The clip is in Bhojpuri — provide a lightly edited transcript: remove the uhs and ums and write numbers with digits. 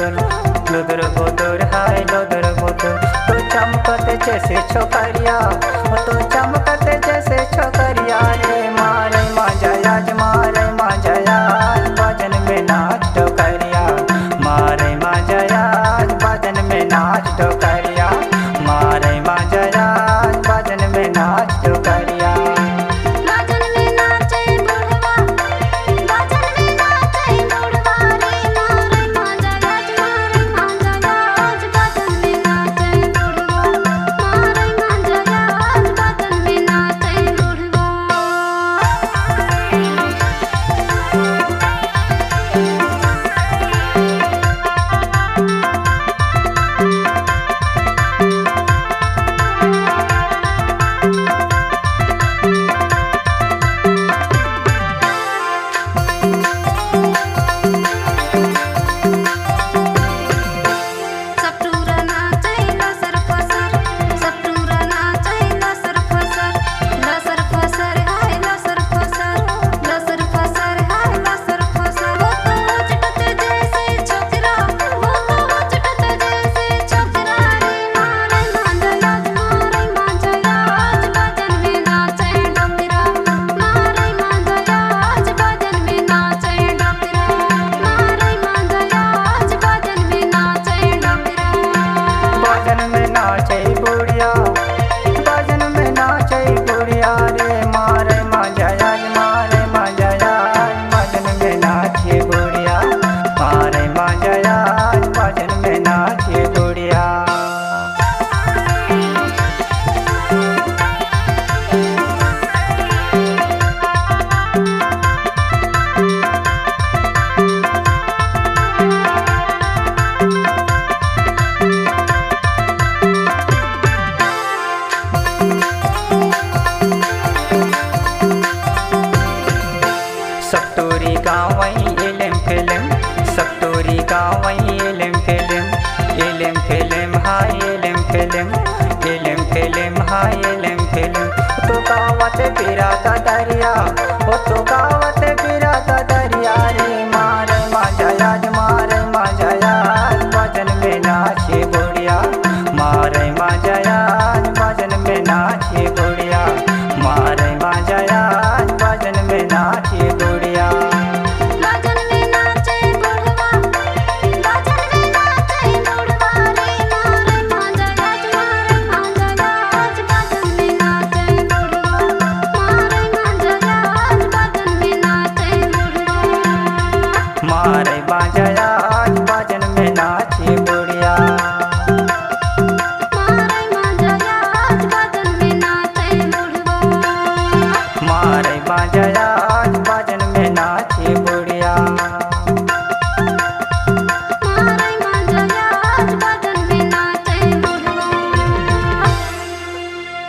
बुदुर लुदुर बुदुर हाय लुदुर बुदुर। तो चमकत जैसे छोकरिया तो चमकत जैसे छोकरिया रे मारे मांझा आज मारे मांझा आज भजन में नाच टोकरिया मारे मांझा आज भजन में नाच टोकरिया मारे मांझा आज भजन में नाच टोकरिया। सकटोरी गावई एलेम खेलेम सकटोरी गावई एलेम खेलेम हाय एलेम खेलेम हाय एलेम खेलेम। तो गावत पिराता दरिया तो गावत पिराता दरिया रे मारे मांझा आज भजन में नाचे गोड़िया मारे मांझा आज भजन में नाचे गोड़िया मारे मांझा आज भजन में नाचे गोड़िया। मारे मांझा आज भजन में नाचे गोड़िया मारे मांझा आज